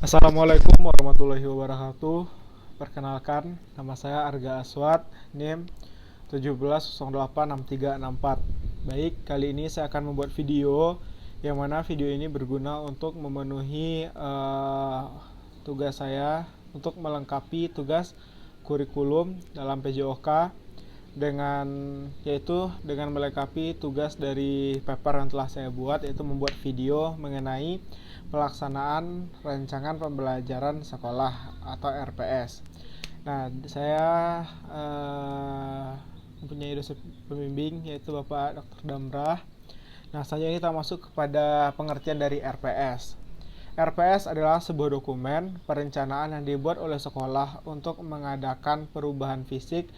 Assalamualaikum warahmatullahi wabarakatuh. Perkenalkan, nama saya Arga Aswad, NIM 17086364. Baik, kali ini saya akan membuat video yang mana video ini berguna untuk memenuhi tugas saya untuk melengkapi tugas kurikulum dalam PJOK dengan melengkapi tugas dari paper yang telah saya buat, yaitu membuat video mengenai pelaksanaan rancangan pembelajaran sekolah atau RPS. Nah, saya mempunyai dosen pembimbing yaitu Bapak Dr. Damrah. Nah, selanjutnya kita masuk kepada pengertian dari RPS. RPS adalah sebuah dokumen perencanaan yang dibuat oleh sekolah untuk mengadakan perubahan fisik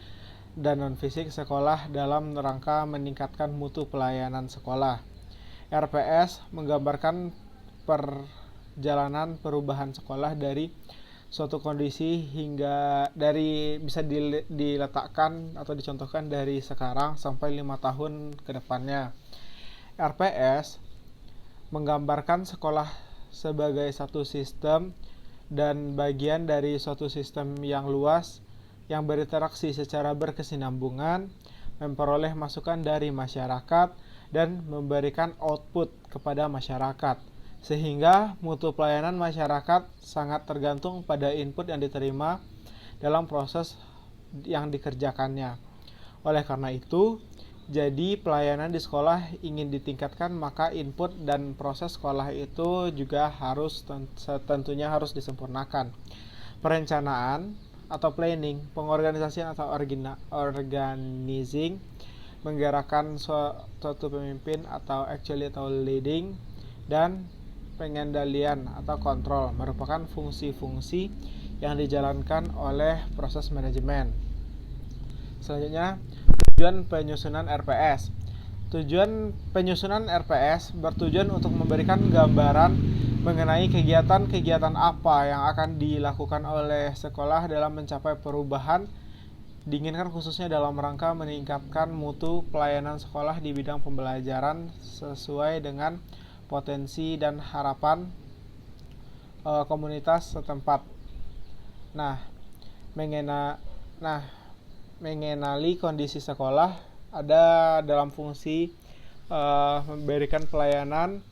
dan non-fisik sekolah dalam rangka meningkatkan mutu pelayanan sekolah. RPS menggambarkan perjalanan perubahan sekolah dari suatu kondisi hingga bisa diletakkan atau dicontohkan dari sekarang sampai 5 tahun ke depannya. RPS menggambarkan sekolah sebagai satu sistem dan bagian dari suatu sistem yang luas yang berinteraksi secara berkesinambungan, memperoleh masukan dari masyarakat, dan memberikan output kepada masyarakat, sehingga mutu pelayanan masyarakat sangat tergantung pada input yang diterima dalam proses yang dikerjakannya. Oleh karena itu, jadi pelayanan di sekolah ingin ditingkatkan, maka input dan proses sekolah itu juga tentunya harus disempurnakan. Perencanaan atau planning, pengorganisasian atau organizing, menggerakkan suatu pemimpin atau leading, dan pengendalian atau kontrol merupakan fungsi-fungsi yang dijalankan oleh proses manajemen. Selanjutnya, tujuan penyusunan RPS. Tujuan penyusunan RPS bertujuan untuk memberikan gambaran mengenai kegiatan-kegiatan apa yang akan dilakukan oleh sekolah dalam mencapai perubahan diinginkan, khususnya dalam rangka meningkatkan mutu pelayanan sekolah di bidang pembelajaran sesuai dengan potensi dan harapan komunitas setempat. Mengenali kondisi sekolah ada dalam fungsi memberikan pelayanan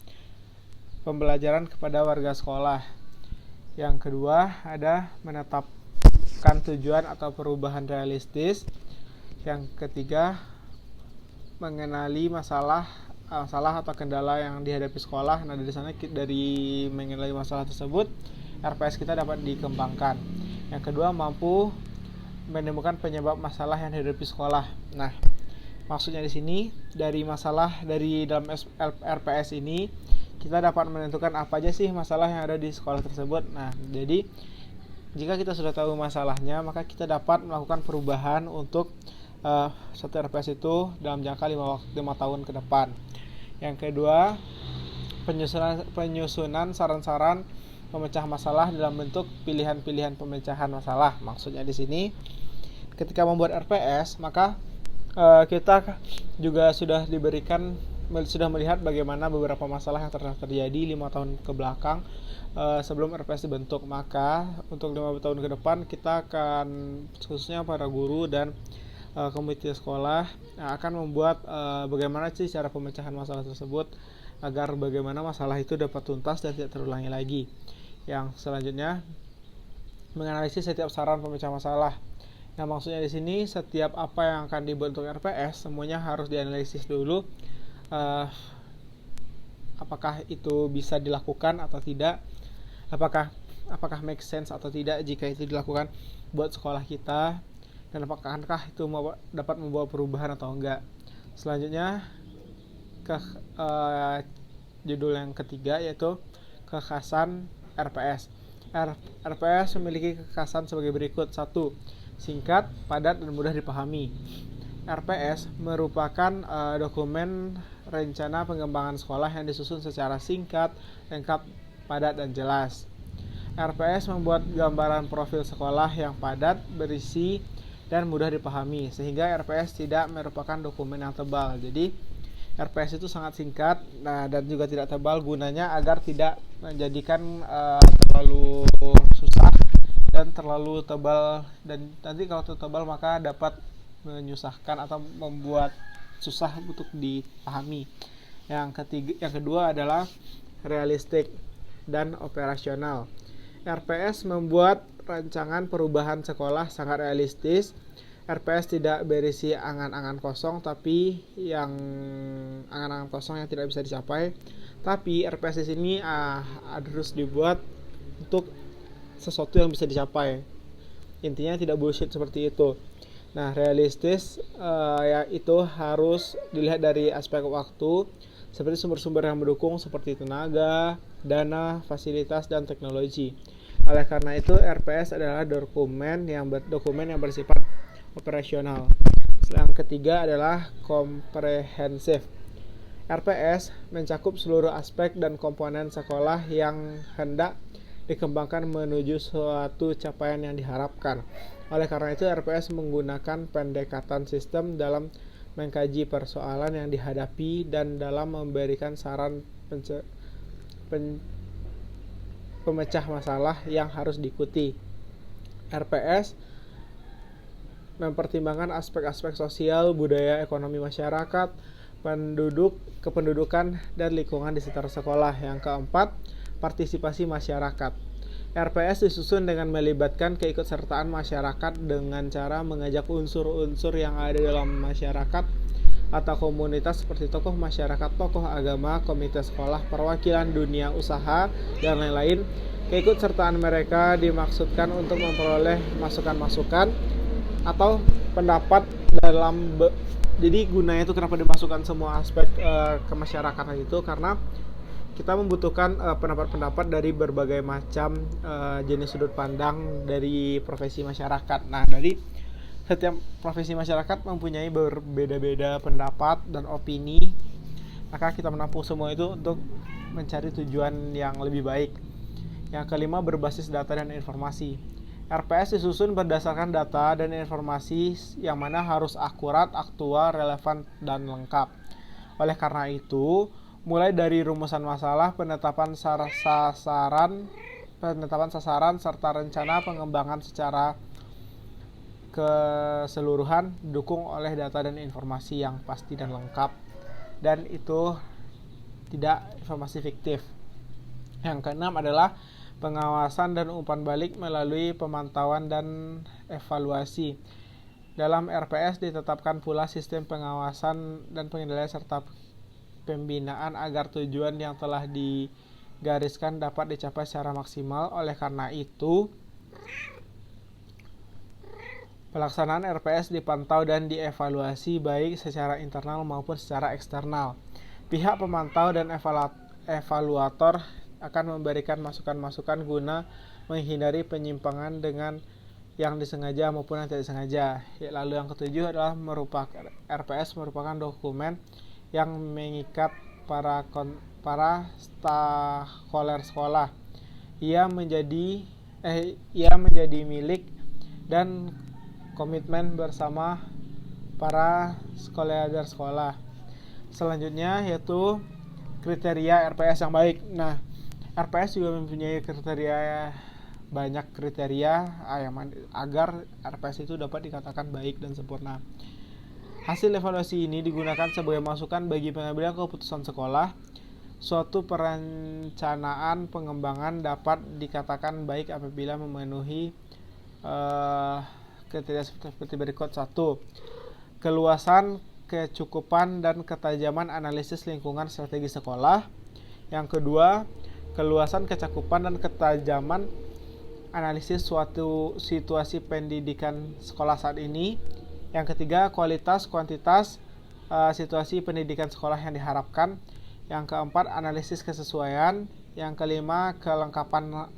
pembelajaran kepada warga sekolah. Yang kedua ada menetapkan tujuan atau perubahan realistis. Yang ketiga, mengenali masalah atau kendala yang dihadapi sekolah. Nah, dari sana, dari mengenali masalah tersebut, RPS kita dapat dikembangkan. Yang kedua, mampu menemukan penyebab masalah yang dihadapi sekolah. Nah, maksudnya di sini dari dalam RPS ini kita dapat menentukan apa aja sih masalah yang ada di sekolah tersebut. Nah, jadi jika kita sudah tahu masalahnya, maka kita dapat melakukan perubahan untuk satu RPS itu dalam jangka 5 tahun ke depan. Yang kedua, penyusunan saran-saran pemecah masalah dalam bentuk pilihan-pilihan pemecahan masalah. Maksudnya di sini, ketika membuat RPS, maka kita juga sudah melihat bagaimana beberapa masalah yang terjadi 5 tahun ke belakang sebelum RPS dibentuk. Maka untuk 5 tahun ke depan kita akan, khususnya para guru dan komite sekolah, akan membuat bagaimana sih cara pemecahan masalah tersebut agar bagaimana masalah itu dapat tuntas dan tidak terulangi lagi. Yang selanjutnya, menganalisis setiap saran pemecah masalah. Nah, maksudnya di sini setiap apa yang akan dibentuk RPS semuanya harus dianalisis dulu, apakah itu bisa dilakukan atau tidak, apakah make sense atau tidak jika itu dilakukan buat sekolah kita, dan apakah itu dapat membawa perubahan atau enggak. Selanjutnya ke judul yang ketiga, yaitu kekhasan RPS. RPS memiliki kekhasan sebagai berikut. 1. Singkat, padat, dan mudah dipahami. RPS merupakan dokumen rencana pengembangan sekolah yang disusun secara singkat, lengkap, padat, dan jelas. RPS membuat gambaran profil sekolah yang padat, berisi, dan mudah dipahami, sehingga RPS tidak merupakan dokumen yang tebal. Jadi RPS itu sangat singkat, nah dan juga tidak tebal, gunanya agar tidak menjadikan terlalu susah dan terlalu tebal, dan nanti kalau terlalu tebal maka dapat menyusahkan atau membuat susah untuk dipahami. Yang kedua adalah realistik dan operasional. RPS membuat rancangan perubahan sekolah sangat realistis. RPS tidak berisi angan-angan kosong angan-angan kosong yang tidak bisa dicapai. Tapi RPS di sini harus dibuat untuk sesuatu yang bisa dicapai. Intinya tidak bullshit seperti itu. Nah, realistis ya itu harus dilihat dari aspek waktu, seperti sumber-sumber yang mendukung seperti tenaga, dana, fasilitas, dan teknologi. Oleh karena itu, RPS adalah dokumen yang bersifat operasional. Yang ketiga adalah komprehensif. RPS mencakup seluruh aspek dan komponen sekolah yang hendak dikembangkan menuju suatu capaian yang diharapkan. Oleh karena itu, RPS menggunakan pendekatan sistem dalam mengkaji persoalan yang dihadapi dan dalam memberikan saran pemecah masalah yang harus diikuti. RPS mempertimbangkan aspek-aspek sosial, budaya, ekonomi masyarakat, kependudukan, dan lingkungan di sekitar sekolah. Yang keempat, partisipasi masyarakat. RPS disusun dengan melibatkan keikutsertaan masyarakat dengan cara mengajak unsur-unsur yang ada dalam masyarakat atau komunitas seperti tokoh masyarakat, tokoh agama, komite sekolah, perwakilan dunia usaha, dan lain-lain. Keikutsertaan mereka dimaksudkan untuk memperoleh masukan-masukan atau pendapat jadi gunanya itu kenapa dimasukkan semua aspek ke masyarakat itu, karena kita membutuhkan pendapat-pendapat dari berbagai macam jenis sudut pandang dari profesi masyarakat. Nah, dari setiap profesi masyarakat mempunyai berbeda-beda pendapat dan opini, maka kita menampung semua itu untuk mencari tujuan yang lebih baik. Yang kelima, berbasis data dan informasi. RPS disusun berdasarkan data dan informasi yang mana harus akurat, aktual, relevan, dan lengkap. Oleh karena itu, mulai dari rumusan masalah, penetapan sasaran, serta rencana pengembangan secara keseluruhan didukung oleh data dan informasi yang pasti dan lengkap, dan itu tidak informasi fiktif. Yang keenam adalah pengawasan dan umpan balik melalui pemantauan dan evaluasi. Dalam RPS ditetapkan pula sistem pengawasan dan pengendalian serta pembinaan agar tujuan yang telah digariskan dapat dicapai secara maksimal. Oleh karena itu, pelaksanaan RPS dipantau dan dievaluasi baik secara internal maupun secara eksternal. Pihak pemantau dan evaluator akan memberikan masukan-masukan guna menghindari penyimpangan dengan yang disengaja maupun yang tidak disengaja. Lalu yang ketujuh adalah RPS merupakan dokumen yang mengikat para stakeholder sekolah. Ia menjadi milik dan komitmen bersama para stakeholder sekolah. Selanjutnya yaitu kriteria RPS yang baik. Nah, RPS juga mempunyai banyak kriteria agar RPS itu dapat dikatakan baik dan sempurna. Hasil evaluasi ini digunakan sebagai masukan bagi pengambilan keputusan sekolah. Suatu perencanaan pengembangan dapat dikatakan baik apabila memenuhi kriteria seperti berikut. 1. Keluasan, kecukupan, dan ketajaman analisis lingkungan strategi sekolah. Yang kedua, keluasan, kecakupan, dan ketajaman analisis suatu situasi pendidikan sekolah saat ini. Yang ketiga, kualitas, kuantitas situasi pendidikan sekolah yang diharapkan. Yang keempat, analisis kesesuaian. Yang kelima, kelengkapan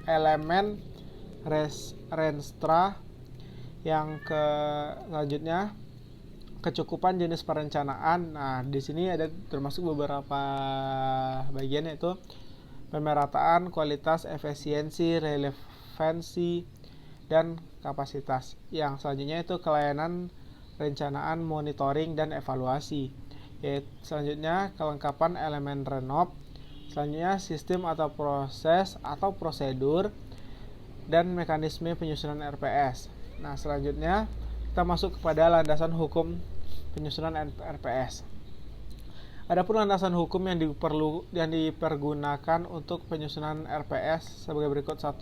elemen renstra. Yang selanjutnya, kecukupan jenis perencanaan. Nah, di sini ada termasuk beberapa bagian, yaitu pemerataan, kualitas, efisiensi, relevansi, dan kapasitas. Yang selanjutnya itu kelayanan, perencanaan, monitoring, dan evaluasi. Selanjutnya, kelengkapan elemen renov. Selanjutnya, sistem atau proses atau prosedur dan mekanisme penyusunan RPS. Nah, selanjutnya kita masuk kepada landasan hukum penyusunan RPS. Adapun landasan hukum yang dipergunakan untuk penyusunan RPS sebagai berikut. 1.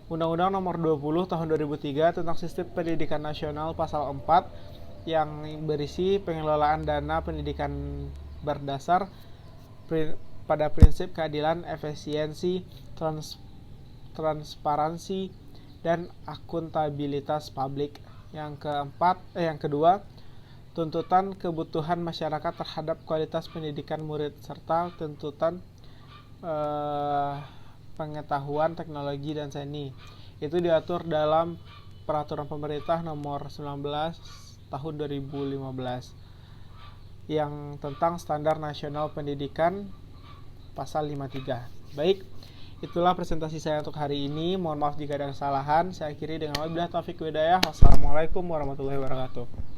Undang-Undang Nomor 20 Tahun 2003 tentang Sistem Pendidikan Nasional Pasal 4 yang berisi pengelolaan dana pendidikan berdasar pada prinsip keadilan, efisiensi, transparansi, dan akuntabilitas publik. Yang kedua, tuntutan kebutuhan masyarakat terhadap kualitas pendidikan murid serta tuntutan pengetahuan, teknologi, dan seni. Itu diatur dalam Peraturan Pemerintah Nomor 19 Tahun 2015 yang tentang Standar Nasional Pendidikan Pasal 53. Baik, itulah presentasi saya untuk hari ini. Mohon maaf jika ada kesalahan. Saya akhiri dengan wabillahi taufiq wal hidayah. Wassalamualaikum warahmatullahi wabarakatuh.